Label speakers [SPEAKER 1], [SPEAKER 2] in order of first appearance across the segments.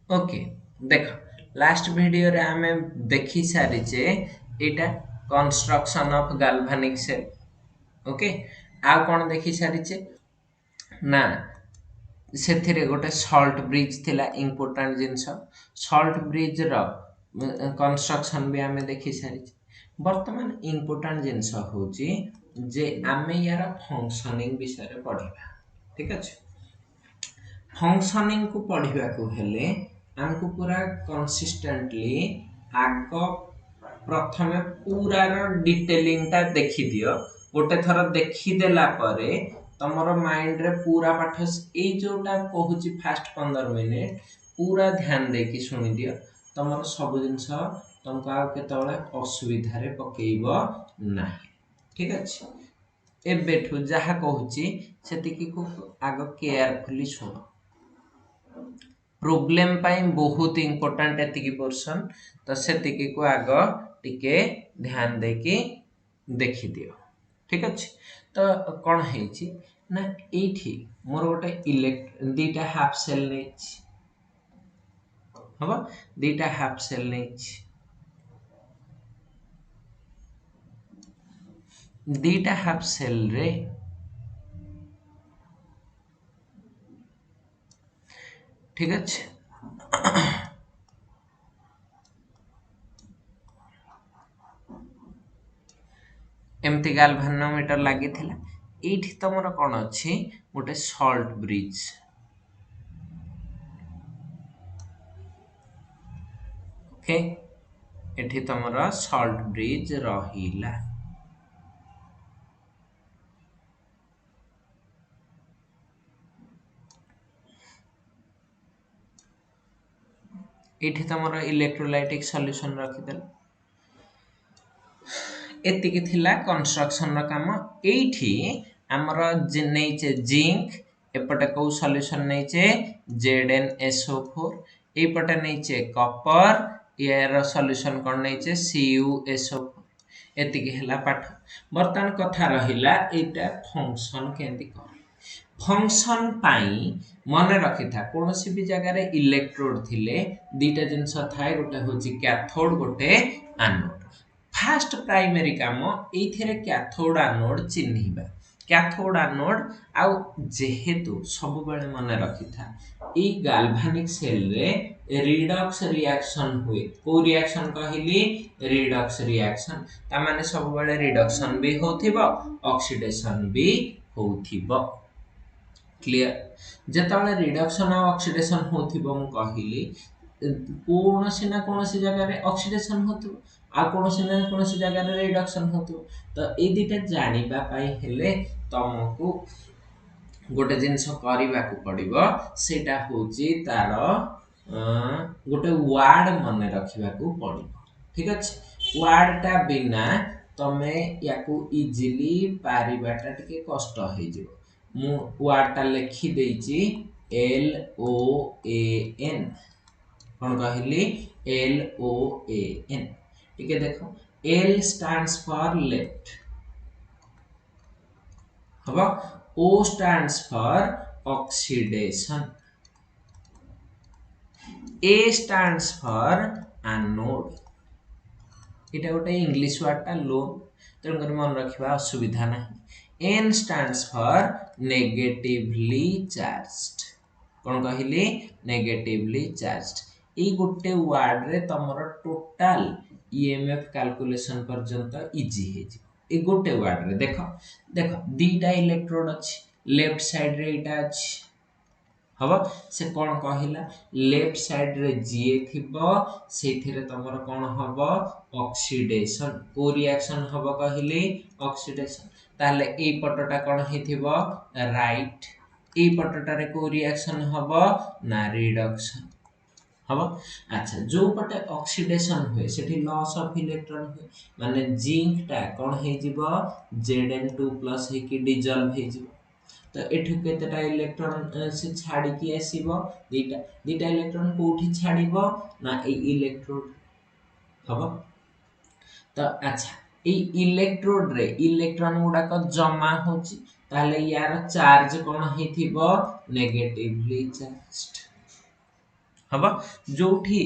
[SPEAKER 1] Okay देख last video रे आमे देखि सारिचे एटा कंस्ट्रक्शन ऑफ गाल्वानिक सेल। ओके आ कोन देखि सारिचे ना ସେଥିରେ ଗୋଟେ ସଲ୍ଟ ବ୍ରିଜ ଥିଲା ଇମ୍ପୋର୍ଟାଣ୍ଟ ଜିନିଷ। ସଲ୍ଟ ବ୍ରିଜ ର କନଷ୍ଟ୍ରକ୍ସନ ବି ଆମେ ଦେଖି ସାରିଛେ। ବର୍ତ୍ତମାନ ଇମ୍ପୋର୍ଟାଣ୍ଟ ଜିନିଷ ହଉଛି ଯେ ଆମେ ୟାର ଫଙ୍କସନିଂ ବିଷୟରେ ପଢିବା। ଠିକ ଅଛି, ଫଙ୍କସନିଂ କୁ ପଢିବାକୁ ହେଲେ ଆମକୁ पूरा कंसिस्टेंटली आग प्रथमे पूरा डिटेलिंग टा देखि दियो। गोटे थर देखि देला परे तमरो माइंड रे पूरा पाठ ए जोटा कहूची फास्ट 15 मिनिट पूरा ध्यान देकी सुनि दियो। तमरो सब जिंस तुमको आ केतले असुविधा रे पकेइबो नाही। ठीक अछि, एबेठु जहा कहूची सेतिकी को आग केयरफुली सुनो। प्रोब्लेम पाई बहुत इंपोर्टेंट एतिकी पोर्शन, तो सेतिकी को आग टिके ध्यान देकी देखि दियो। ठीक अछि, तो कौन है ना ये मोर गोटे इलेक्ट दीटा हाफ सेल नहीं हम दीटा हाफ सेल नहीं दीटा हाफ सेल रे ठीक अच्छे एमती गाल्वानोमीटर लगी ये तुम कौन अच्छी गोटे सल्ट ब्रिज। ओके एठी तुम सल्ट ब्रिज रहिला। एठी तुम इलेक्ट्रोलाइटिक सॉल्यूशन रखिदेल। एतिकी थिला कंस्ट्रक्शन काम। एठी हमर नैचे जिंक एपटे को सॉल्यूशन नैचे ZnSO4 एपटे नैचे कॉपर यार सॉल्यूशन कोन नैचे CuSO4। एतिकी हला पाठ। बर्तमान कथा रहिला एटा फंक्शन केंती कर। फंक्शन पाई मन रखि था कोनोसी भी जगह रे इलेक्ट्रोड थिले दीटा जिंस थाए गोटे होची कैथोड गोटे एनोड। फास्ट प्राइमरी काम एथिरे कैथोड एनोड चिन्हिबा। कैथोड एनोड आउ जेहेतु सब बेले मन रखि था ई गाल्वानिक सेल रे रिडक्स रिएक्शन हुए। को रिएक्शन कहिली रिडक्स रिएक्शन ता माने सब बेले रिडक्शन भी होथिबो ऑक्सीडेशन भी होथिबो। क्लियर, जेतले रिडक्शन और ऑक्सीडेशन होथिबो मु कहिली कोनोसी ना कोनोसी जगह रे ऑक्सीडेशन होथिबो आ कोनोसी ना कोनोसी जगह रे रिडक्शन होथिबो। तो ए दिटा जानिबा पाई हेले तुमको गोटे जिंस करबा को पड़िबो सेटा होची तार गोटे वर्ड मन रखिबा को पड़िबो। ठीक अछि, वर्ड टा बिना तमे याकू इजीली पारिबाटा टिके कष्ट हे जिवो। मु वर्ड टा लिखि देइची LOAN कौन कहली LOAN। ठीक है, देखो L stands for left हबा, O stands for oxidation, A stands for anode। इटा गोटे इंग्लिश वर्ड टा लोन तेणु कर मन रखिबा असुविधा ना। N stands for negatively charged। कौन कहली नेगेटिवली चार्ज्ड। ई गोटे वर्ड रे तमरो टोटल ईएमएफ कैलकुलेशन पर्यंत इजी हे जी। ए गोटे वर्ड रे देखो देखो दीटा इलेक्ट्रोड अछि लेफ्ट साइड रे इटा अछि हबो से कोन कहिला लेफ्ट साइड रे जीए थिबो सेथिरे तमरो कोन हबो ऑक्सीडेशन। को रिएक्शन हबो कहिले ऑक्सीडेशन। ताले ए पटटा कोन हेथिबो राइट, ए पटटा रे को रिएक्शन हबो ना रिडक्शन हबो। अच्छा जो पटे ऑक्सीडेशन हुए सेठी लॉस ऑफ इलेक्ट्रॉन हुए माने जिंक टा कोन हे जिवो Zn2+ हे कि डिसॉल्व हे जिवो। तो एठु केतेटा इलेक्ट्रॉन से छाड़ी की आसीबो दीटा दीटा इलेक्ट्रॉन कोठी छाड़ीबो ना ए इलेक्ट्रोड हबो। तो अच्छा ए इलेक्ट्रोड रे इलेक्ट्रॉन गुडा को जमा होची ताले यार चार्ज कोन हेथिबो नेगेटिवली चार्ज्ड हबा जोठी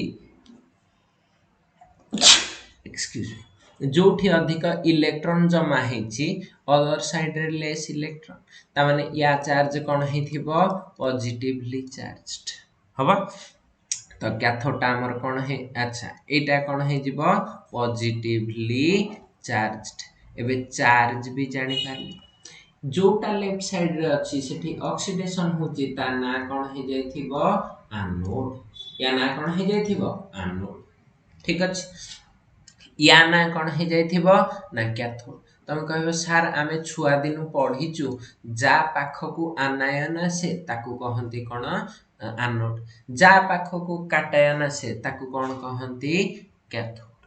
[SPEAKER 1] एक्सक्यूज मी जोठी अधिक इलेक्ट्रॉन जमा हेची अदर साइड रे लेस इलेक्ट्रॉन ता माने या चार्ज कोन हेथिबो पॉजिटिवली चार्ज्ड हबा तो कैथोड हमर कोन हे अच्छा एटा कोन हे जिवो पॉजिटिवली चार्ज्ड एबे चार्ज भी जानि पारली जोटा लेफ्ट साइड रे अछि सेठी ऑक्सीडेशन होची ता ना कोन हे जाइथिबो एनोड या ना कोन हे जाइथिबो एनोड ठीक अछि या ना कौन हो जाइथिबो ना कैथोड तमे कहबो सर आमे छुआ दिनु पढिचु जा पाखकु आनायन आसे ताकु कहंती कोन एनोड जा पाखकु काटायन आसे ताकु कोन कहंती कैथोड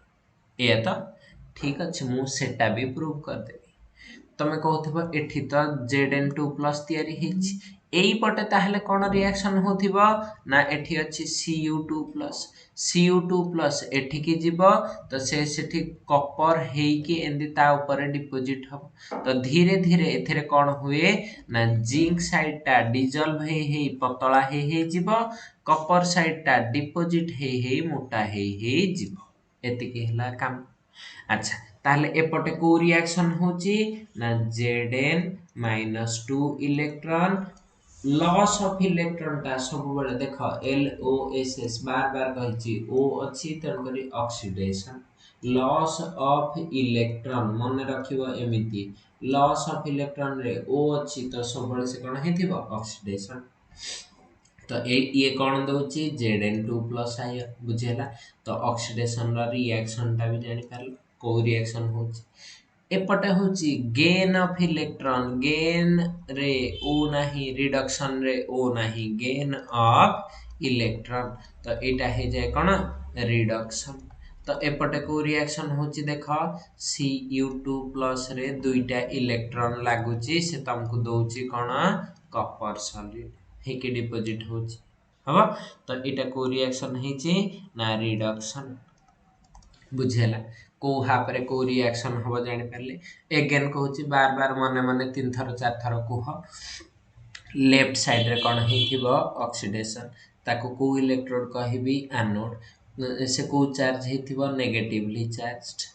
[SPEAKER 1] ए तो ठीक अछि मु सेटा भी प्रूव कर देबी तमे कहथबो एठी तो Zn2+ तयारी हिच एई पटे ताहले कोन रिएक्शन होथिबो ना एठी अछि Cu2+ एठी की जीवो तो से सेठी कॉपर हेकी एंदी ता ऊपर डिपॉजिट हो तो धीरे धीरे एथरे कोन हुए ना जिंक साइड ता डिसॉल्व हे पतला हे जीवो कॉपर साइड ता डिपॉजिट हे मोटा हे जीवो एति के हला काम अच्छा ताहले एपटे को रिएक्शन होची ना Zn-2 electron loss of electron ता सब बेले देखो LOSS बार बार कहिची O अछि तन करी ऑक्सीडेशन लॉस ऑफ इलेक्ट्रॉन मन रखिबो एमिति लॉस ऑफ इलेक्ट्रॉन रे O अछि तो सब बेले से कोन हेथिबो ऑक्सीडेशन तो ये कोन दोची Zn2+ आयो बुझेला तो ऑक्सीडेशन रा रिएक्शन ता भी जानि पारलो को रिएक्शन होची एपटे होची गेन ऑफ इलेक्ट्रॉन गेन रे ओ नाही रिडक्शन रे ओ नाही गेन ऑफ इलेक्ट्रॉन तो एटा हे जाय कोन रिडक्शन तो एपटे को रिएक्शन होची देखो Cu2+ रे दुईटा इलेक्ट्रॉन लागुची से तुमको दोची कोन कॉपर सॉलिड हेके डिपॉजिट होची हबा तो एटा को रिएक्शन हेची ना रिडक्शन बुझेला को हापरे को रिएक्शन हो जानि परले अगेन कहूची बार बार मने मने 3 थर 4 थर कोह लेफ्ट साइड रे कोन हेथिबो ऑक्सीडेशन ताको को इलेक्ट्रोड कहिबी एनोड से को चार्ज हेथिबो नेगेटिवली चार्ज्ड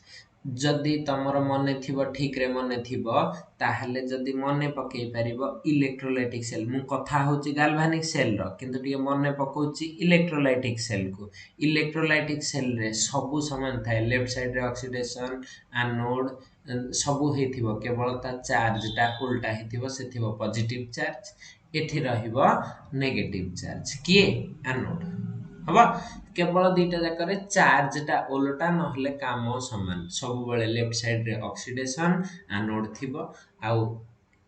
[SPEAKER 1] जदि तमर मने थिबो ठीक रे मने थिबो ताहले जदि मने पकई परिबो इलेक्ट्रोलाइटिक सेल मु कथा होची गाल्वानिक सेल रो किंतु टिके मने पकोची इलेक्ट्रोलाइटिक सेल को इलेक्ट्रोलाइटिक सेल रे सबु समान थाए लेफ्ट साइड रे ऑक्सीडेशन एनोड सबु हेथिबो केवल ता चार्ज ता उल्टा हेथिबो से थिबो पॉजिटिव चार्ज एठी रहिबो नेगेटिव चार्ज के एनोड हबा केवल दुईटा जाकर चार्ज ता उल्टा नहले काम समान सब बेले लेफ्ट साइड रे ऑक्सीडेशन एनोड थिबो आउ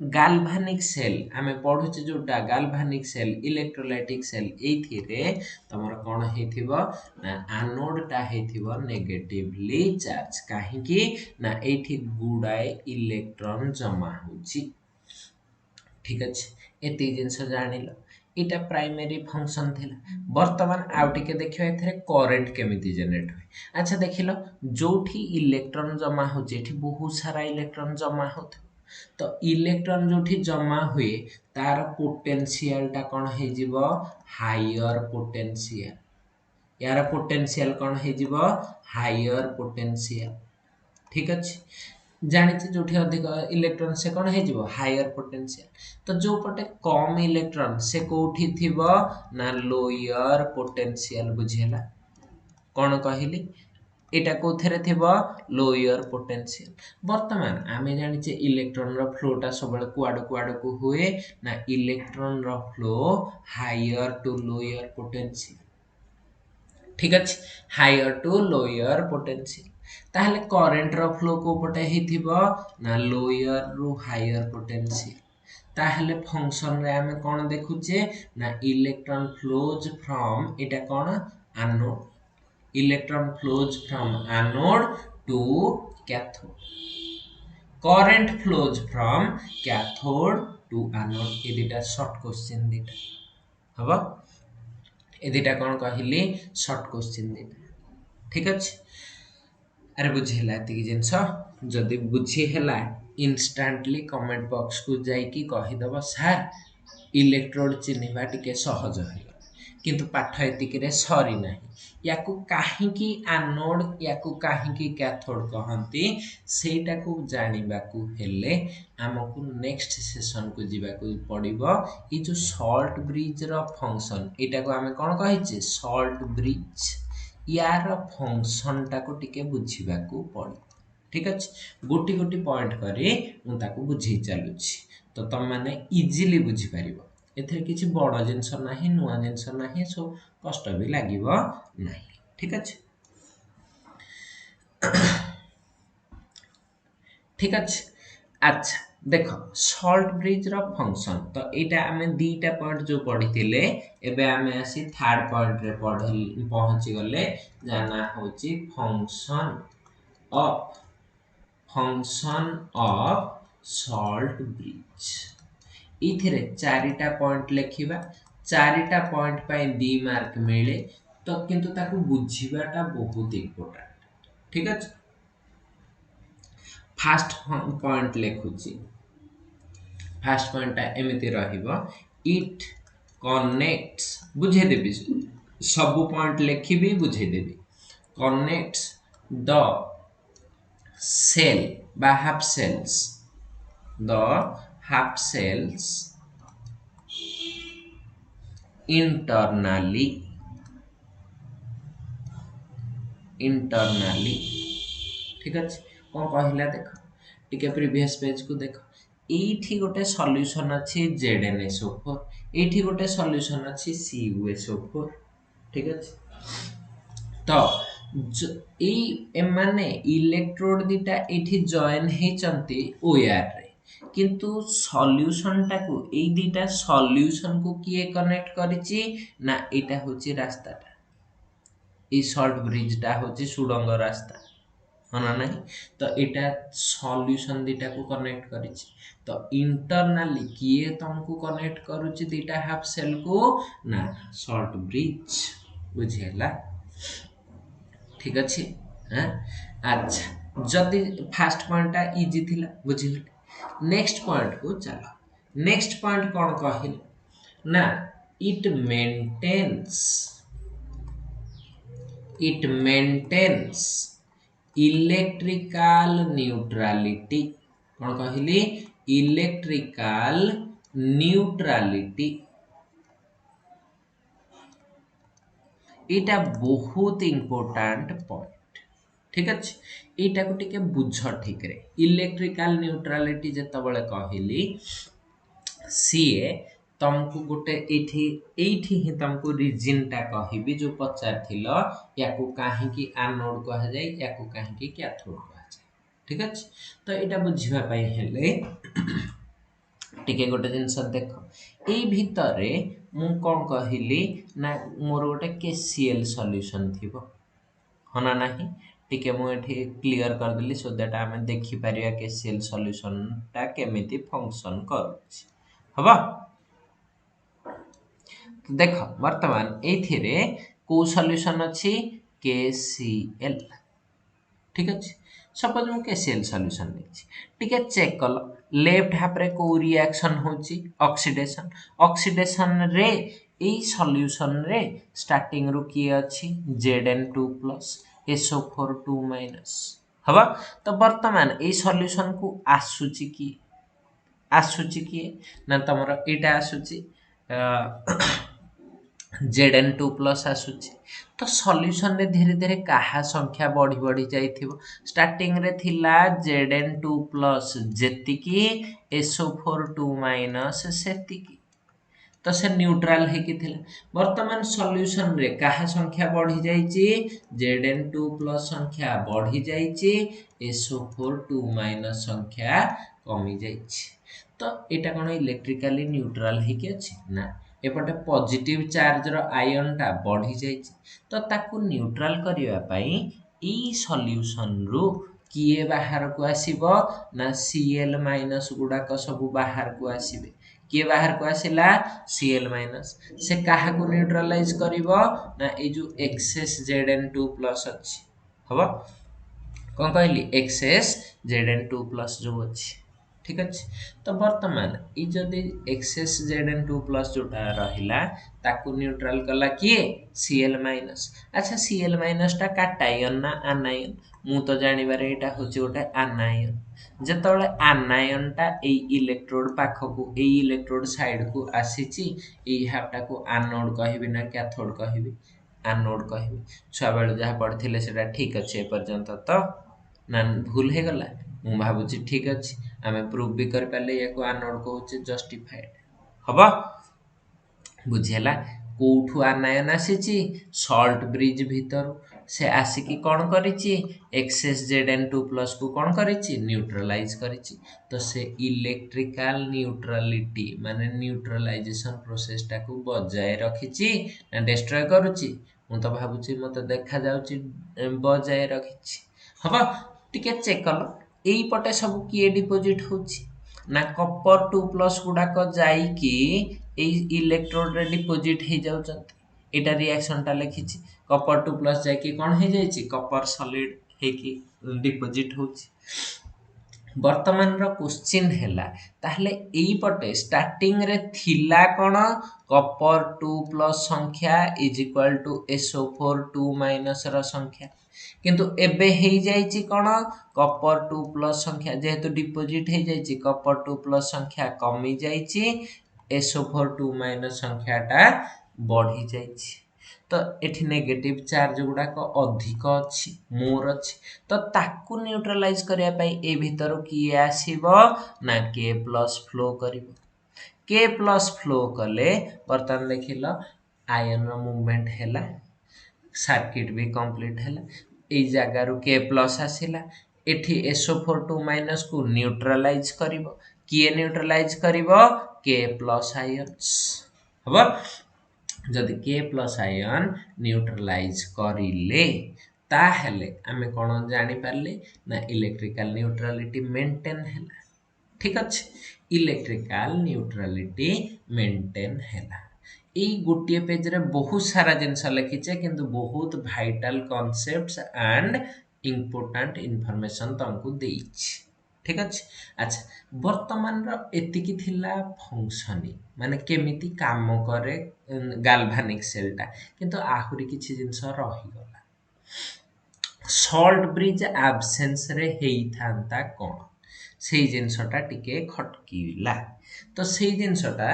[SPEAKER 1] गाल्वानिक सेल आमे पढुचे जोटा गाल्वानिक सेल इलेक्ट्रोलाइटिक सेल एथि रे तमर कोन हेथिबो ना एनोड ता हेथिबो नेगेटिवली चार्ज काहे कि ना एथि गुडाए इलेक्ट्रॉन जमा होची ठीक अछि एति जिंस जानिलो इटा प्राइमरी फंक्शन थिला वर्तमान आउटिके देखियो एथरे करंट केमिति जनरेट होय अच्छा देखिलो जोठी इलेक्ट्रॉन जमा होचे एठी बहुत सारा इलेक्ट्रॉन जमा होत तो इलेक्ट्रॉन जोठी जमा हुए तार पोटेंशियल ता कोन हे जिवो हायर पोटेंशियल यार पोटेंशियल कोन हे जिवो हायर पोटेंशियल ठीक अछि जानिचे जोठी अधिक इलेक्ट्रॉन से कोन हे जिवो हायर पोटेंशियल तो जो पटे कम इलेक्ट्रॉन से कोठी थिबो ना लोअर पोटेंशियल बुझेला कोन कहिली एटा कोथरे थिबो लोअर पोटेंशियल वर्तमान आमे जानिचे इलेक्ट्रॉन रो फ्लो ता सबले कुआड को हुए ना इलेक्ट्रॉन रो flow higher to lower potential ठीक अछि हायर टू लोअर पोटेंशियल ताहले करंट रो फ्लो को पटे हिथिबो ना लोअर रु हायर पोटेंशियल ताहले फंक्शन रे हमें कोन देखुचे ना इलेक्ट्रॉन फ्लोज फ्रॉम एटा कोन anode electron flows from anode to cathode current flows from cathode to anode ए दिटा शॉर्ट क्वेश्चन दिटा हबो ए दिटा कोन कहिली शॉर्ट क्वेश्चन दिटा ठीक अछि अरे बुझेला एति जिंस जदि बुझी हेला इंस्टेंटली कमेंट बॉक्स को जाई की कहि दबो सर इलेक्ट्रोड चिन्हिबा टिके सहज है किंतु पाठ एतिक सरी ना या कहीं एनोड या कहीं कैथोड कहती सेटा को जानवा हेले आमको नेक्स्ट सेशन को जीवाकू पड़ो ये जो सॉल्ट ब्रिज रो फंक्शन यहाँ को आम कौन कहे सॉल्ट ब्रिज यार फंक्शन टाको टिके बुझा पड़ो ठीक अच्छे गोटी गोटी पॉइंट करी मुझे बुझे चलुची तो तुम मैंने इजिली बुझीपर एथिरे किसी बड़ जिनस ना नुआ जिनस ना सो कष्ट भी लगे ना ठीक अच्छे ठीक अच्छे अच्छा देख सॉल्ट ब्रिज रो फंक्शन तो यहाँ आम दीटा पॉइंट जो पढ़ी एबे आम आसी थर्ड पॉइंट रे पहुंची गले जाना होची फंक्शन ऑफ सॉल्ट ब्रिज इथिरे चारिटा पॉइंट लिखिबा चारिटा पॉइंट पाई 2 मार्क मिले तो किंतु ताकू बुझीबाटा बहुत इंपोर्टेंट ठीक अछि फर्स्ट पॉइंट लिखुची फर्स्ट पॉइंट एमती रहिबो इट कनेक्ट्स बुझे देबी सब पॉइंट लिखिबी बुझे देबी कनेक्ट्स द सेल बा half cells the half cells internally ठीक अच्छे कौन कहला देख टिके प्रीवियस पेज को देख एठी गोटे सॉल्यूशन अछि ZnSO4 एठी गोटे सॉल्यूशन अछि CuSO4 ठीक अच्छे तो एमाने इलेक्ट्रोड दीटा एठी जॉइन हेचंती ओआर रे किंतु सॉल्यूशन टाकू ए दीटा सॉल्यूशन को किए कनेक्ट करिछि ना एटा होछि रास्ताटा ए सॉल्ट ब्रिज टा होछि सुडंग रास्ता होना नहीं तो एटा सॉल्यूशन दीटा को कनेक्ट करिछि तो इंटरनली किए तुमको कनेक्ट करूछि दीटा हाफ सेल को ना सॉल्ट ब्रिज बुझेला ठीक अच्छे हाँ अच्छा जदि फास्ट पॉइंट इजी थिला बुझिले नेक्स्ट पॉइंट को चलो नेक्स्ट पॉइंट कौन कहले ना इट मेंटेन्स इलेक्ट्रिकल न्यूट्रलिटी कौन कहली इलेक्ट्रिकल न्यूट्रलिटी एटा बहुत इंपोर्टेंट पॉइंट ठीक अच्छे एटा को टिके बुझ ठीक रे इलेक्ट्रिकल न्यूट्रलिटी जेतबले कहली सीए तुमको गोटे एठी ही तुमको रीजन टा कहबी जो पचारथिलो याकू काहेकि एनोड कह जाय याकू काहेकि कैथोड कह जाय ठीक अच्छे तो एटा बुझिबा पई हेले टिके गोटे जिनस देख ए भितरे मु कौन कहली ना मोर गोटे केसीएल सॉल्यूशन थिबो होना नहीं टिके मु एठी क्लियर कर देली सो दैट आमे देखि परिया केसीएल सॉल्यूशन ता केमिति फंक्शन करूछि हबा तो देख वर्तमान एथिरे को सॉल्यूशन अछि केसीएल ठीक अछि सपोज मु केसीएल सॉल्यूशन लेछि टिके चेक कल लेफ्ट हाफ रे को रिएक्शन होछि ऑक्सीडेशन रे ए सॉल्यूशन रे स्टार्टिंग रो की अछि Zn2+ SO4 2- हबा तो वर्तमान ए सॉल्यूशन को आसुची की ना तमरो एटा आसुची Zn2+ आसुची तो सॉल्यूशन रे धीरे धीरे कहा संख्या बढ़ी बढ़ी जाइथिबो स्टार्टिंग रे थिला Zn2+ जेतिकी SO4 2- सेतिकी तो से न्यूट्रल है कि थिला वर्तमान सॉल्यूशन रे कहा संख्या बढ़ी जाइची Zn2+ संख्या बढ़ी जाइची SO4 2- संख्या कमी जाइची तो एटा कोन इलेक्ट्रिकली न्यूट्रल है कि अछि ना एपटे पॉजिटिव चार्ज रो आयन टा बढ़ी जाइची तो ताकू न्यूट्रल करिवा पई ई सॉल्यूशन रो किए बाहर को आसीबो ना Cl- गुडाक सब बाहर को आसीबे किए बाहर को आसिला Cl- से काहा को न्यूट्रलाइज करिवो ना ए जो एक्सेस Zn2+ अछि हबो कोन कहली एक्सेस Zn2+ जो अछि ठीक अच्छे। तो बर्तमान ये जदि एक्सेस Zn2 प्लस जोटा रहिला ताकू न्यूट्रल कला किए Cl माइनस। अच्छा Cl माइनस टा काटायन ना आनायन मु तो जानिबारे एटा होची गोटे आनायन जेतबेले आनायन टा ए इलेक्ट्रोड पाखकू ए इलेक्ट्रोड साइड को आसीची ए हाफटा को एनोड कहबी ना कैथोड कहबी एनोड कहबी छुआ बेले जहा पढ़थिले सेटा ठीक अच्छे ए पर्यंत तो ना भूल हे गला मु भाबुची ठीक अच्छे आमे प्रूफ भी कर पाले याको एनोड कहूचे जस्टिफाइड हबो बुझेला कोठू आनायन आसीची सॉल्ट ब्रिज भीतर से आसिकी कौन करिची एक्सेस Zn2 प्लस को कौन करिची न्यूट्रलाइज करिची तो से इलेक्ट्रिकल न्यूट्रलिटी माने न्यूट्रलाइजेशन प्रोसेस टाको बजाय रखिची ना डिस्ट्रॉय करूची मु तो भाबुची मते देखा जाउची बजाय रखिची हबो टिके चेक कलो एई पटे सब किए डिपोजिट होची ना कॉपर 2 प्लस गुडाक जाईकी ए इलेक्ट्रोड रे डिपोजिट हे जाउचंती एटा रिएक्शन टा लिखिची कॉपर 2 प्लस जाईकी कोन हे जाईची कॉपर सॉलिड हे की डिपोजिट होची वर्तमान रो क्वेश्चन हैला ताहले एई पटे स्टार्टिंग रे थिला कोन कॉपर 2 प्लस संख्या is equal to SO4 2 minus रो संख्या किंतु एबे हे जाईची कोन कॉपर 2 प्लस संख्या जेहेतु डिपोजिट हे जाईची कॉपर 2 प्लस संख्या कमी जाईची SO4 2 माइनस संख्याटा बढ़ी जाईची तो एठी नेगेटिव चार्ज गुडा को अधिक अछि मोर अछि तो ताकू न्यूट्रलाइज करिया पई ए भीतर की आसीबो ना K प्लस फ्लो करिवो K प्लस फ्लो कले बर्तन देखिलो आयन रो मूवमेंट हैला सर्किट भी कंप्लीट हैला ए जगह रु K प्लस आसिला एठी SO4 2 माइनस को न्यूट्रलाइज करिवो किए न्यूट्रलाइज करिवो K प्लस आयन्स हबो जदि K प्लस आयन न्यूट्रलाइज करिले ताहेले आमे कोन जानि पारले ना इलेक्ट्रिकल न्यूट्रलिटी मेंटेन हैला ठीक अछि इलेक्ट्रिकल न्यूट्रलिटी मेंटेन हैला ए गोटिए पेज रे बहुत सारा जिंस लिखिचे किंतु बहुत vital concepts and important information तुमको देइछि ठीक अछि अच्छा वर्तमान रो एतिकी थिला फंक्शनिंग माने केमिति काम करे गाल्वानिक सेलटा किंतु आहुरी किछि जिंस रहि गला सॉल्ट ब्रिज एब्सेंस रे हेई थांता कोन सेही जिंसटा टिके खटकीला तो सेही जिंसटा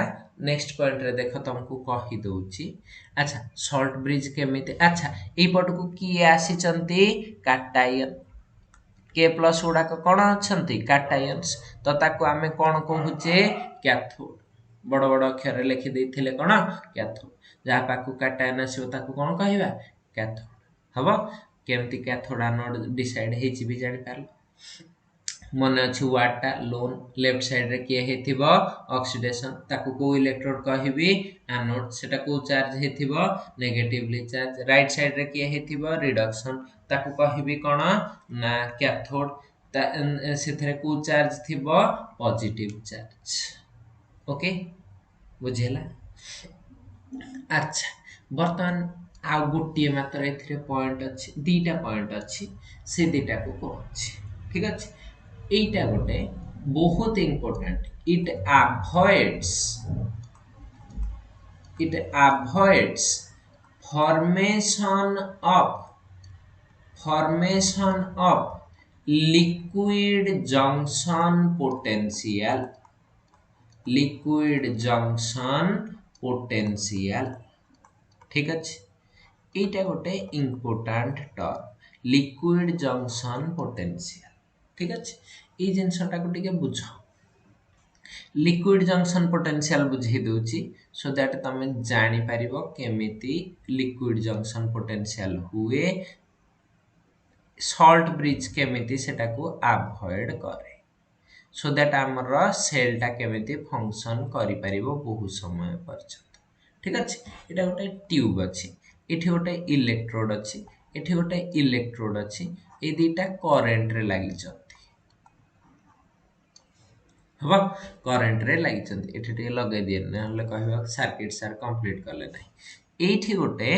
[SPEAKER 1] नेक्स्ट पॉइंट रे देखो तुमको कहि दोउची अच्छा सॉल्ट ब्रिज केमिति अच्छा ए पट को की आसी चंती कैटायन K प्लस गुडा कोन अछंती कैटायंस तो ताको आमे कोन कहूचे कैथोड बड़ बड़ अक्षर रे लिखि देथिले कोन कैथोड जहा पाकू कैटायन आसीबो ताको कोन कहिबा कैथोड हबो केमति कैथोड एनोड डिसाइड हेछि भी जानि पारलो मन अछि वाटा लोन लेफ्ट साइड रे के हेथिबो ऑक्सीडेशन ताको को इलेक्ट्रोड कहिबी एनोड सेटा को चार्ज हेथिबो नेगेटिवली चार्ज राइट साइड रे के हेथिबो रिडक्शन ताको कहिबी कोन ना कैथोड सेथरे को चार्ज थिबो पॉजिटिव चार्ज ओके बुझेला अच्छा बर्तमान आ गोटिए मात्र एथिरे पॉइंट अछि दीटा पॉइंट अछि से दीटा को कहछि ठीक अछि एटा गोटे बहुत important it avoids formation of liquid junction potential ठीक अछि एटा गोटे important term liquid junction potential ठीक अछि ई जिंसटा को टिके बुझो लिक्विड जंक्शन पोटेंशियल बुझी दोची सो दैट तमे जानि परिबो केमिति लिक्विड जंक्शन पोटेंशियल हुए सॉल्ट ब्रिज केमिति सेटा को अवॉइड करे सो दैट हमर सेल टा केमिति फंक्शन करि परिबो बहु समय पर्यंत ठीक अछि एटा गोटे ट्यूब अछि एठी गोटे इलेक्ट्रोड अछि एठी गोटे इलेक्ट्रोड अछि ए दीटा करंट रे लागि चंती हबा करंट रे लागि चंती एठी टे लगे दिए नहले कहबा सर्किट सर कंप्लीट करले नै एठी गोटे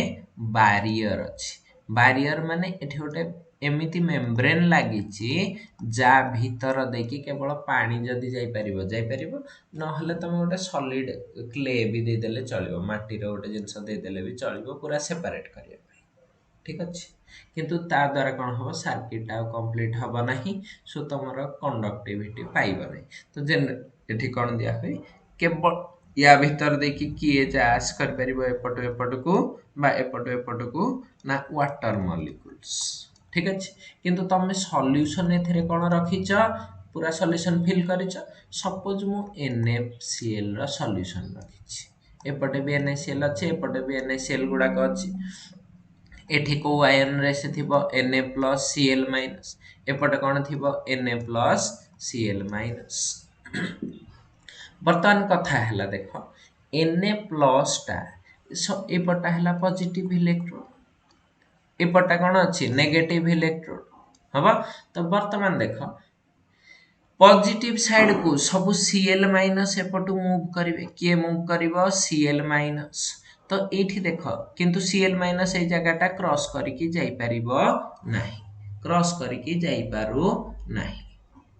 [SPEAKER 1] बैरियर अछि बैरियर माने एठी गोटे एमिति मेम्ब्रेन लगी जा भीतर देखि केवल पानी जदि जाइपर नहले तुम गोटे सॉलिड क्ले भी देदेले चलो माटीर गोटे जिनस देदेले भी चलो पूरा सेपरेट करने ठीक अच्छे किंतु ता द्वारा कौन हम सर्किट आ कंप्लीट हम ना सो तुम कंडक्टिविटी पाइब ना तो जेन ये कौन दिया हुए केवल या भीतर देखि किए जास कर परिबो एपट को बा एपट को ना वाटर मॉलिक्यूल्स ठीक अच्छे किंतु तुम सॉल्यूशन एथिरे कौन रखिच पूरा सॉल्यूशन फिल करिच सपोज मु NaCl रो सॉल्यूशन रखिछि एपटे भी NaCl अच्छे एपटे भी NaCl गुडाक अच्छी एठी को आयन रे से थिबो Na+Cl- एपटे कौन थिबो Na+Cl-। बर्तमान कथा है देख Na+ टा एपटा है पॉजिटिव इलेक्ट्रोड एपटा कौन अच्छी नेगेटिव इलेक्ट्रोड हम तो बर्तमान देख पॉजिटिव साइड को सब Cl- एपटू मूव करेंगे किए मूव कर Cl-। तो ये देख किंतु Cl- ये जगहटा क्रॉस करके जापर ना क्रॉस करके जापारू ना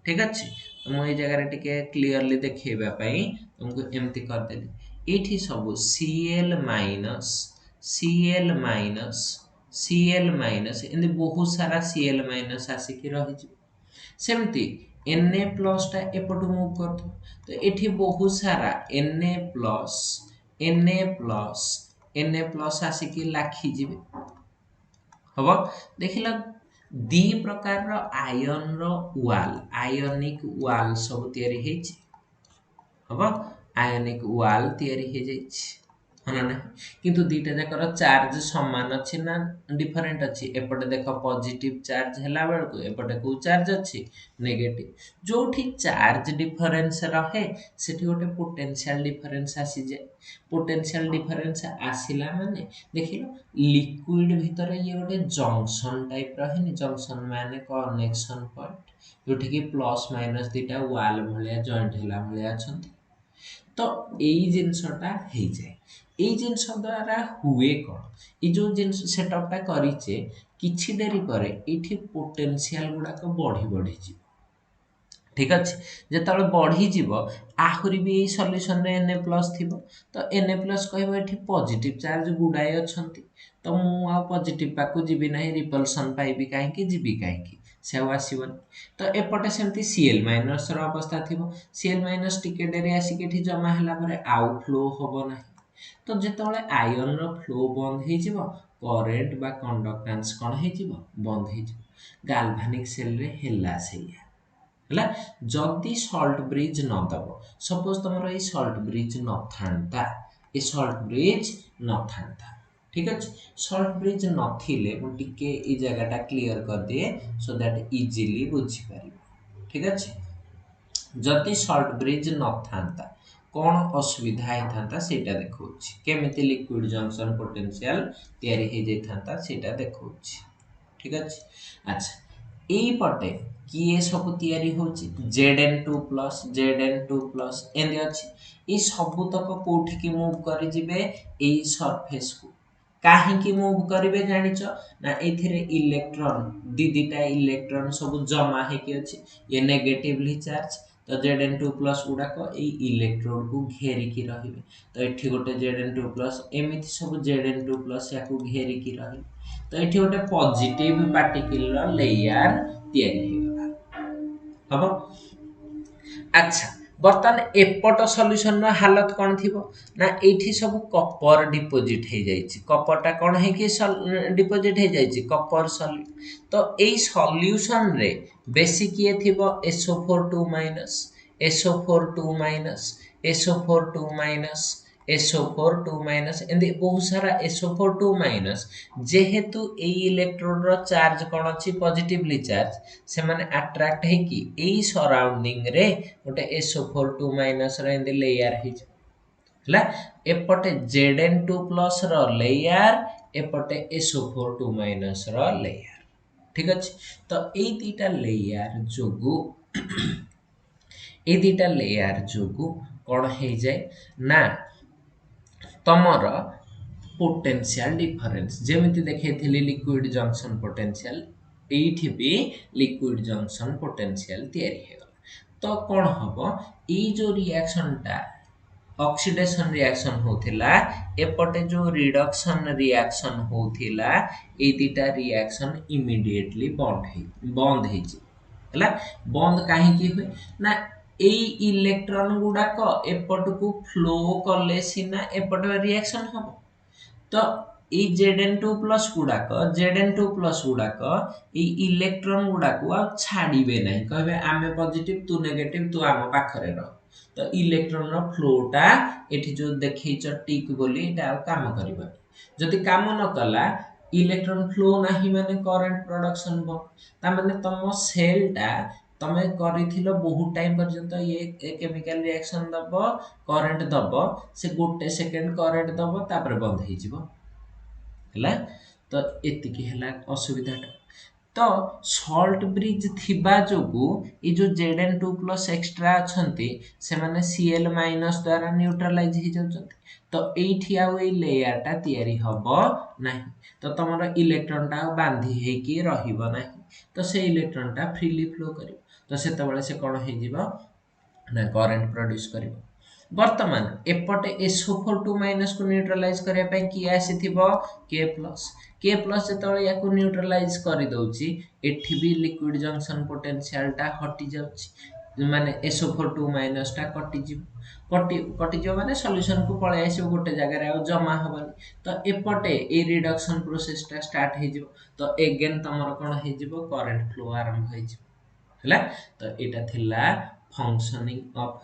[SPEAKER 1] ठीक अच्छे तो मुझे जगह टे क्लीयरली देखवाई तुमको एमती करदेली ये सब Cl- एमती बहुत सारा Cl- आसिक रही सेमती Na+ टा एपटू मूव कर तो ये बहुत सारा Na+ आसिक लाखिजे हम देखिल दी प्रकार आयन वाल आयोनिक वाल सब तैयारी हम आयोनिक वाल तैयारी है ना किंतु दीटा जाकर चार्ज समान अच्छी ना डिफरेंट अच्छी एपटे देख पॉजिटिव चार्ज है बेलू एपटे को चार्ज अच्छी नेगेटिव जो चार्ज डिफरेंस रहे से गोटे पोटेंशियल डिफरेंस आसी जाए पोटेंशियल डिफरेंस आसला माने देख लिक्विड भितर ये गोटे जंक्शन टाइप रहे जंक्शन माने कनेक्शन पॉइंट जोटि प्लस माइनस दीटा वाल भाया जॉइंट है भाया अच्छा तो यही जिनसटा हो जाए ये जिनस द्वारा हुए कौन ये जो जिनस सेटअपटा करिचे किछि देरी पर ये पोटेंशियल गुड़ाक बढ़ी बढ़ी जी ठीक अच्छे जिते बढ़ीज आहरी भी यही सल्यूसन Na+ थी तो Na+ कह पॉजिटिव चार्ज गुड़ाए अच्छा तो मुझे पॉजिटिव पाक जीवी ना रिपल्सन पाइबी कहीं जीवी कहीं से आसबन तो एपटे सेमती Cl- अवस्था थी Cl- टिके डेरी आसिक जमा है आउ फ्लो हम ना तो जिते आयन फ्लो बंद हो करेन्ट बा कंडक्टांस कौन हो बंद हो गाल्भानिक सेल रे हेला सेया है जदि सल्ट ब्रिज नदब सपोज तुम ये सल्ट ब्रिज न था ये सल्ट ब्रिज न था ठीक अच्छे सल्ट ब्रिज नथिले मुझे ये जगहटा क्लीयर कर दिए सो दैट इजिली बुझीपर ठीक अच्छे जदि सल्ट ब्रिज न था कौन असुविधा होता से देखा केमी लिक्विड जंक्शन पोटेंशियल या देखा ठीक अच्छे अच्छा यही पटे किए सब तैयारी होची Zn2+ एंड अच्छी ये सबूतक कौटिकी मूव कर सरफेस को कहीं मूव करेंगे जाच ना ये इलेक्ट्रॉन दीटा इलेक्ट्रॉन सब जमा होती ये नेगेटिवली चार्ज तो Zn2+ गुड़ाक ये इलेक्ट्रोड को घेरिकी रे तो ये गोटे Zn2+ एमती सब Zn2+ या घेरिकी रही तो ये गोटे पॉजिटिव पार्टिकल लेयर तैयारी हम अच्छा बर्तमान एपट सल्यूशन हालत कौन थी ना ये सब कपर डिपोजिट हो जाए कपरटा कौन है कि डिपोजिट हो जाए कपर सल्यूट तो यही सल्यूशन रे बेसी किए थी SO4 SO4 SO4 SO4 एमती बहुत सारा SO4 जेहेतु यही इलेक्ट्रोड रो चार्ज कौन अच्छी पॉजिटिवली चार्ज से माने अट्रैक्ट है कि यही सराउंडिंग रे गोटे SO4 रो लेयर है एपटे Zn2+ रो लेयर एपटे SO4 रो लेयर ठीक अच्छे तो ये दीटा लेयर जोगु ये दीटा लेयर जोगु कौन हो जाए ना तमर पोटेंशियल डिफरेंस जेमिति देखी लिक्विड जंक्शन पोटेंशियल एठी भी लिक्विड जंक्शन पोटेंशियल तैयारी है तो कौन हम ये जो रिएक्शन टा ऑक्सीडेशन रिएक्शन होथिला एपटे जो रिडक्शन रिएक्शन होथिला ए दिटा रिएक्शन इमीडिएटली बंद हे हला बंद काहे की हुए ना ए इलेक्ट्रॉन गुडाक एपट को फ्लो कले सिना एपट रिएक्शन हबो तो এই Zn2 प्लस गुड़ाक Zn2 प्लस गुड़ाक ये इलेक्ट्रॉन गुड़ाक छाड़े ना कहे आम पॉजिटिव तू नेगेटिव तू आम पाखरे रह तो इलेक्ट्रॉन रो फ्लोटा एठी जो देखैछ टिक बोली एटा काम करबनी जदि काम न कला इलेक्ट्रॉन फ्लो नाही माने करंट प्रोडक्शन ब ता माने तम सेलटा तमे करिथिलो बहुत टाइम पर्यंत ये केमिकल रिएक्शन दब करंट दब से गोटे सेकंड करंट दब तापर बंद हे जिवो हला तो एतिकी हला असुविधाटा तो सॉल्ट ब्रिज थिबा जोगु ए जो Zn2+ एक्स्ट्रा अछंती से माने Cl- द्वारा न्यूट्रलाइज हो जाउछंती तो एठी आ ए लेयरटा तयारी हबो नाही तो तमरो इलेक्ट्रॉनटा बांधी हे की रहिबो नाही तो से इलेक्ट्रॉनटा फ्रीली फ्लो करिवो तो सेतबेले से कोन हे जिवो ना करंट प्रोड्यूस करिवो वर्तमान एपटे SO4 - को न्यूट्रलाइज करिया पे की आसीथिबो K+ जेतबेले याको न्यूट्रलाइज करि दउची एठी भी लिक्विड जंक्शन पोटेंशियल टा हटि जाउची माने SO4 टा कटि जो माने सॉल्यूशन को पळे आसीबो गोटे जगह रे आ जमा हबनी तो एपटे ए रिडक्शन प्रोसेस टा स्टार्ट हे जिवो तो अगेन तमरो कोन हे जिवो करंट फ्लो आरंभ हे जिवो हला तो एटा थिला फंक्शनिंग ऑफ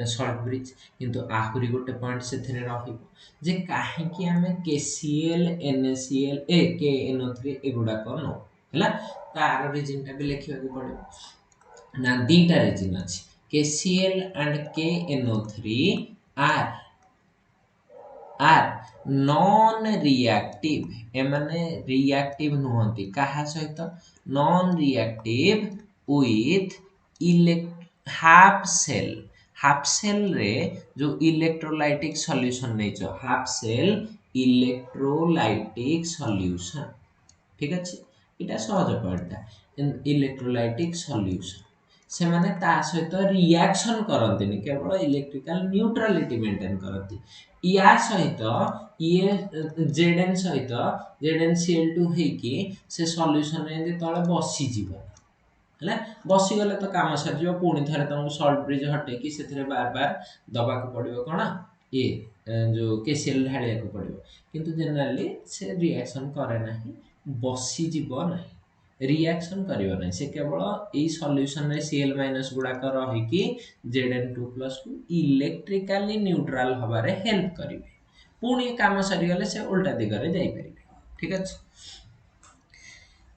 [SPEAKER 1] सॉल्ट ब्रिज किंतु आहुरी गोटे पॉइंट से थिरे रहिबो जे काहे कि हमें KCl NaCl KNO3 एगुडा को नो हला तार रीजन टा भी लिखिबा को पड़े ना दीटा रीजन अछि KCl and KNO3 are non reactive एमाने रिएक्टिव नुहंती कहा सहित non reactive with half cell रे जो इलेक्ट्रोलाइटिक सॉल्यूशन नै छ हाफ सेल इलेक्ट्रोलाइटिक सॉल्यूशन ठीक अछि इटा सहज पड़ता इलेक्ट्रोलाइटिक सॉल्यूशन से माने ता सहित रिएक्शन करंतिनी केवल इलेक्ट्रिकल न्यूट्रलिटी मेंटेन करंती या सहित ये Zn सहित ZnCl2 हे की से सॉल्यूशन एंदी तळे बसी जीवो हला बसी गले तो काम सर जीवो पुणी थरे तुमको सॉल्ट ब्रिज हटे कि सेथरे बार बार दबा को पड़िबो कोन ये जो KCl ढालिया को पड़िबो किंतु जनरली से रिएक्शन करे नाही बसी जीवो नाही रिएक्शन करिवो नाही से केवल ए सॉल्यूशन रे Cl- गुडा कर रही कि Zn2+ को इलेक्ट्रिकली न्यूट्रल हबारे हेल्प करिवे पुणी काम सरी गले से उल्टा दिगरे जाई परिबे ठीक अछि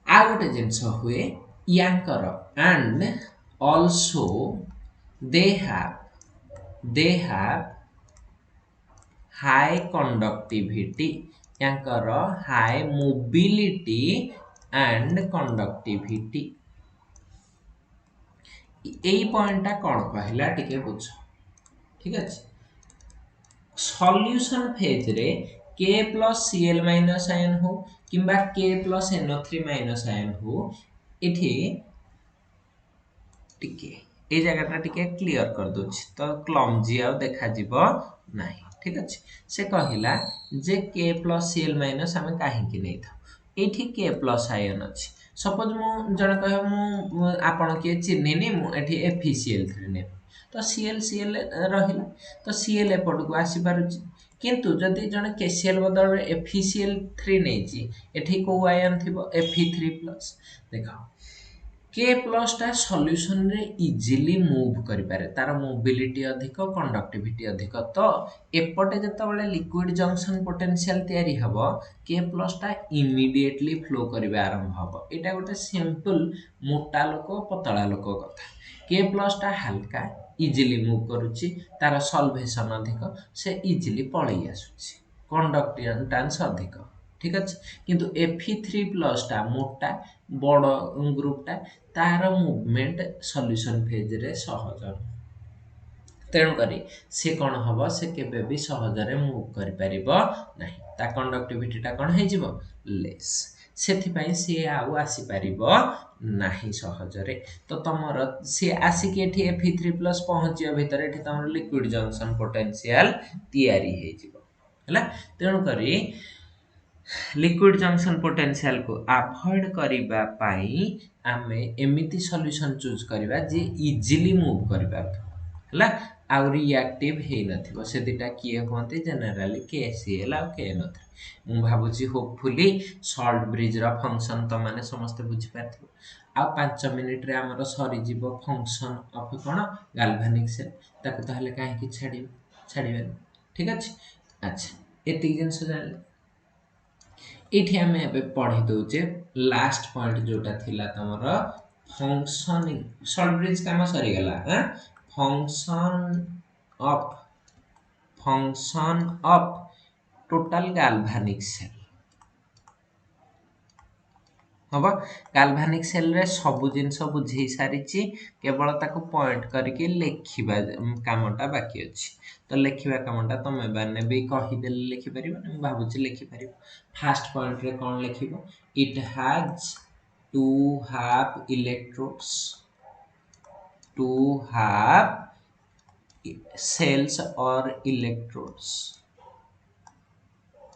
[SPEAKER 1] आ गोटे जिंस हुए यांकर and also they have high conductivity यांकर high mobility and conductivity एई पॉइंटटा कोन कहला टिके बुझ ठीक अछि सॉल्यूशन फेज रे K+Cl- आयन हो किंबा K+NO3- आयन हो एठी टिके ए जगहटा टिके क्लियर कर दोछि तो क्लमजी आ देखा जिवो नाही ठीक अछि से कहिला जे K+Cl- हमें काहे कि नै था एठी K+ आयन अछि सपोज मु जण कहे मु आपण के चिन्हिनी मु एठी FeCl3 ने तो Cl रहिला तो Cl एपट को आसी पारुछि किंतु जदि जण KCl बदल रे FeCl3 नेछि एठी को आयन थिबो Fe3+ देखा K+ टा सॉल्यूशन रे इजीली मूव करि पारे तार मोबिलिटी अधिक कंडक्टिविटी अधिक तो एपटे जतबेले लिक्विड जंक्शन पोटेंशियल तयारी हबो K+ टा इमीडिएटली फ्लो करिवे आरंभ हबो एटा गोटे सिंपल मोटा लोक पतला लोक कथा K+ टा हल्का इजीली मूव करूची तार सॉल्वेशन अधिक से इजीली पळै आसुची कंडक्टेंस अधिक ठीक अछि किंतु Fe3+ टा मोटा बड़ ग्रुप टा तार मूवमेंट सॉल्यूशन फेज रे सहज तेणु करी से कोन हबो से केबे भी सहज रे मूव करि परिबो नाही ता कंडक्टिविटी टा कोन हे जिवो लेस ସେଥିପାଇଁ ସିଏ ଆଉ ଆସିପାରିବ ନାହିଁ ସହଜରେ। ତ ତମର ସିଏ ଆସିକି ଏଠି Fe3+ ପହଞ୍ଚିବା ଭିତରେ ଏଠି ତମର ଲିକ୍ୱିଡ ଜଂସନ ପୋଟେନସିଆଲ ତିଆରି ହେଇଯିବ ହେଲା। ତେଣୁକରି लिक्विड जंक्शन पोटेंशियल को अवॉइड करबा पाई आमे एमिति सॉल्यूशन चूज करबा जे इजीली मूव करबा हला आ रिएक्टिव हे नथिबो से दिटा किए होते जनरली KCl आ KNO3 मु भाबुची होपफुली सॉल्ट ब्रिज रा फंक्शन त माने समस्त बुझी पाथिबो आ 5 मिनिट रे हमर सरी जीवो फंक्शन ऑफ कोन गाल्वानिक सेल ताको ताहले काहे की छाड़ीबे ठीक अछि। अच्छा एति जिंस जान एठी हमें एबे पढ़ी दोचे लास्ट पॉइंट जोटा थिला तमरो फंक्शनिंग सॉल्ट ब्रिज काम सरी गला हां फंक्शन ऑफ टोटल गाल्वानिक सेल हबा गाल्वानिक सेल रे सब जिंस बुझी सारिची केवल ताको पॉइंट करके लिखिबा कामटा बाकी अछि। तो लिखिबा कामटा तमे बाने भी कहि देले लिखि परिबो हम भाबुची लिखि परिबो। फर्स्ट पॉइंट रे कोन लिखिबो it has to have electrodes to have cells or electrodes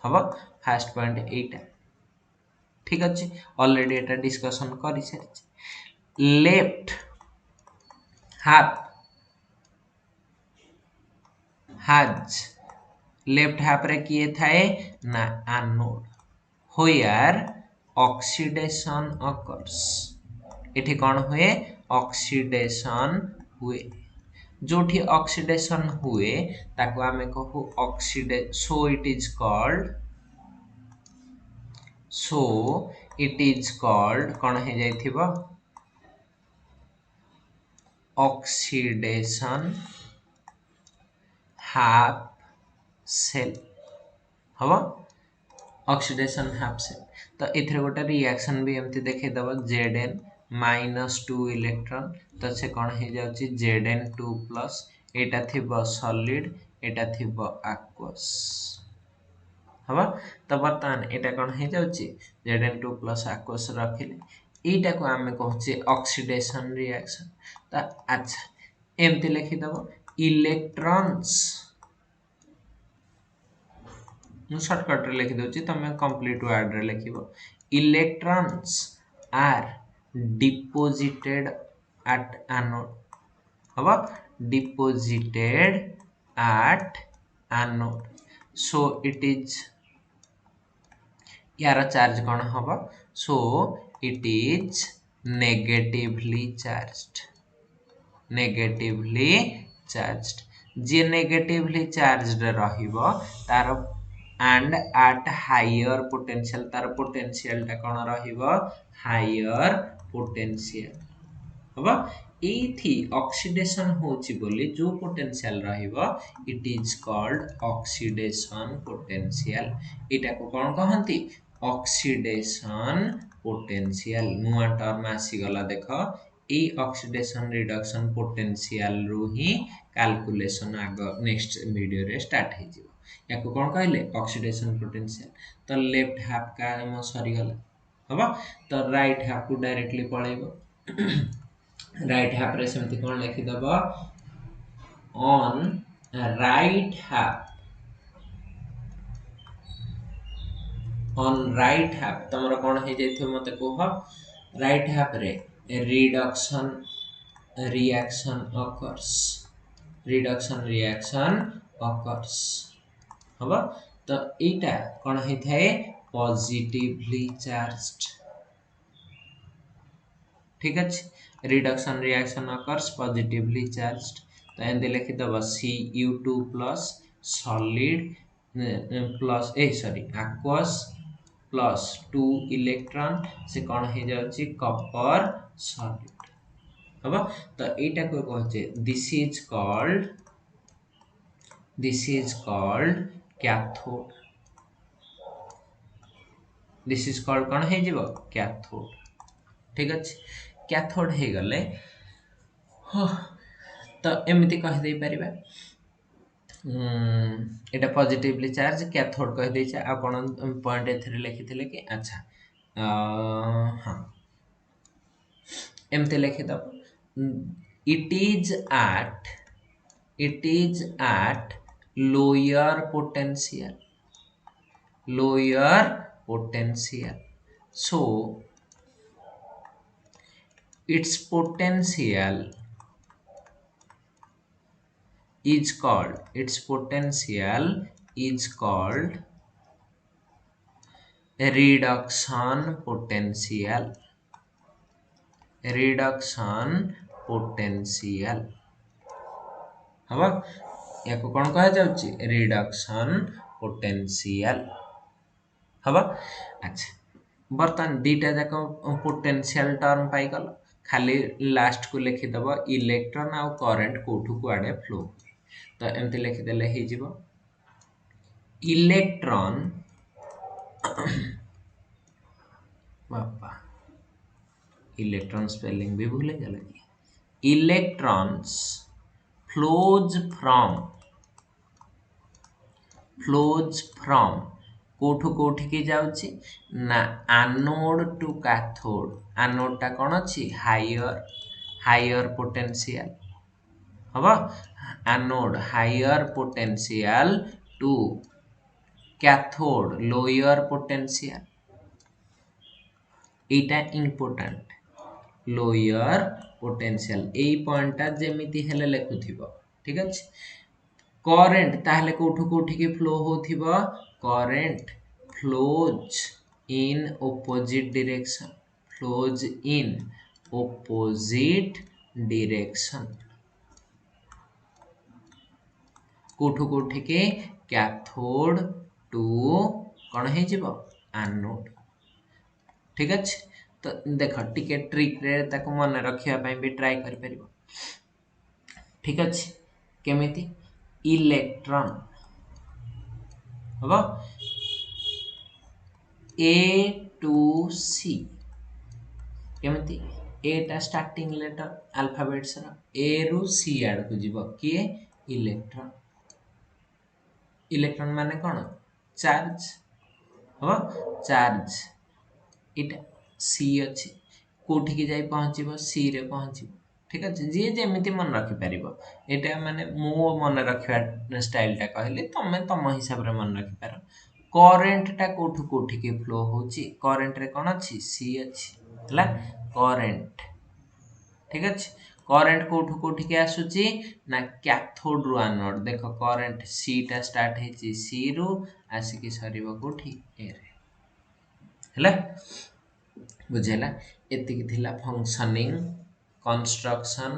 [SPEAKER 1] हबा फर्स्ट पॉइंट एटा ठीक अछि ऑलरेडी एटा डिस्कशन करि सारिछि। Left half has left half रे किए थाए ना एनोड where oxidation occurs एठी कोन हुए ऑक्सीडेशन हुए जोठी ऑक्सीडेशन हुए ताको आमे कहू ऑक्सीडे सो इट इज कॉल्ड कोन हे जाइथिबो ऑक्सीडेशन हाफ सेल हबो ऑक्सीडेशन हाफ सेल। तो एथरे गोटे रिएक्शन भी एमती देखे दबो Zn-2 इलेक्ट्रॉन तो से कोन हे जाउची Zn2+ एटा थिबो सॉलिड एटा थिबो एक्वस हबा। तो बर्तमान एटा कोन हे जाउची Zn2+ एक्वस रखिले एटा को आमे कहूचे ऑक्सीडेशन रिएक्शन। तो अच्छा एमती लिखि दबो इलेक्ट्रॉन्स शॉर्टकट रे लिखि दोची तमे कंप्लीट वर्ड रे लिखिबो electrons are deposited at anode हबा deposited at anode so it is यार चार्ज कोन हबा so it is negatively charged जे नेगेटिवली चार्ज्ड रहिबो तार and at higher potential तार पोटेंशियल ता कोन रहिबो हायर पोटेंशियल हबा एथि ऑक्सीडेशन होची बोली जो पोटेंशियल रहिबो it is called oxidation potential एटा को कोन कहंती ऑक्सीडेशन पोटेंशियल नुवा टर्म आसी गला देखो ए ऑक्सीडेशन रिडक्शन पोटेंशियल रो ही कैलकुलेशन आग नेक्स्ट वीडियो रे स्टार्ट हे जिवो याको कोन कहले ऑक्सीडेशन पोटेंशियल। तो लेफ्ट हाफ का हम सरी गला हबा तो राइट हाफ को डायरेक्टली पळेबो राइट हाफ रे सेमति कोन लिखि दबो ऑन राइट हाफ तमरो कोन हे जैथियो मते कोह राइट हाफ रे रिडक्शन रिएक्शन occurs हबा। तो एटा कोन हे थाए पॉजिटिवली चार्ज्ड ठीक अछि reduction reaction occurs positively charged. तो एंदे लिखि दबो Cu2+ solid plus aqueous plus 2 electron से कोन हे जाउची कॉपर सॉलिड हबा। तो एटा को कहचे this is called cathode कोन हे जिवो कैथोड ठीक अछि कैथोड हे गले हो तो एमिति कह दे परिबा एटा पॉजिटिवली चार्ज कैथोड कह दै छै आ कोन पॉइंट एथरे लिखिथिले कि अच्छा हाँ एमती लिखिदब it is at lower potential, so its potential is called reduction potential. हवा या को कौन कहा जाउची रिडक्शन पोटेंशियल हवा। अच्छा बर्तमान दीटा जाक पोटेंशियल टर्म पाई गल खाली लास्ट को लिखि दबो इलेक्ट्रॉन आ करंट कोठू कुआडे फ्लो तो एमती लिखि देले हे जिवो इलेक्ट्रॉन बापा इलेक्ट्रॉन स्पेलिंग भी भूले गले इलेक्ट्रॉन्स flows from कोठू कोठी की जाउची ना एनोड टू कैथोड एनोड टा कोन अछि हायर पोटेंशियल हबा anode higher potential to cathode lower potential एटा इंपोर्टेंट लोअर पोटेंशियल ए पॉइंट टा जेमिति हेले लेखुथिबो ठीक अछि। करंट ताहले कोठू कोठी के फ्लो होथिबो current flows in opposite direction कोठू कोठी के कैथोड टू कोन हे जिवो एनोड ठीक अछि। तो देख टिके ट्रिक रे ताको मन रखिया पई भी ट्राई कर परिबो ठीक अछि। केमिति इलेक्ट्रॉन हबो A to C केमिति ए टा स्टार्टिंग लेटर अल्फाबेट्स रा A रु C आड को जिवो किए इलेक्ट्रॉन माने कोन चार्ज हबो चार्ज इटा सी अछि कोठी की जाई पहुंचीबो सी रे पहुंचीबो ठीक अछि। जे जेमिति मन रखि परिबो एटा माने मो मन रखिया स्टाइल टा कहले तमे तम हिसाब रे मन रखि पारो। करंट टा कोठू कोठी के फ्लो होची करंट रे कोन अछि सी अछि हला करंट ठीक अछि। करंट कोठू कोठी के आसुची ना कैथोड रु एनोड देखो करंट सी टा स्टार्ट हेची सी रु आसी की सरीबो कोठी ए रे हला बुझेला एति की थिला functioning construction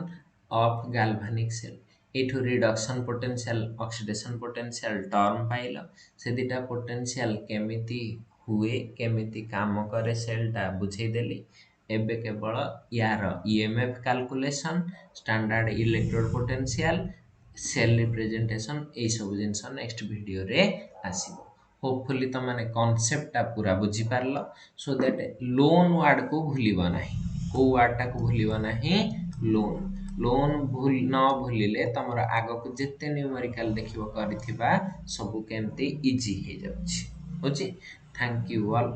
[SPEAKER 1] of galvanic cell एठो reduction potential oxidation potential term पाइलो से दिटा पोटेंशियल केमिति हुए केमिति काम करे सेल टा बुझेई देली एबे केवल यार EMF calculation standard electrode potential cell representation ए सब जिंस नेक्स्ट वीडियो रे आसीबो। होपफुली तो माने कांसेप्ट टा पूरा बुझी पारलो सो दैट लोन वर्ड को भूलिबो नाही को वर्ड टा को भूलिबो नाही लोन भूल न भूलिले तमरा आगो को जत्ते न्यूमेरिकल देखिबो करिथिबा सब केमती इजी हे जाउछि होछि। Thank you all.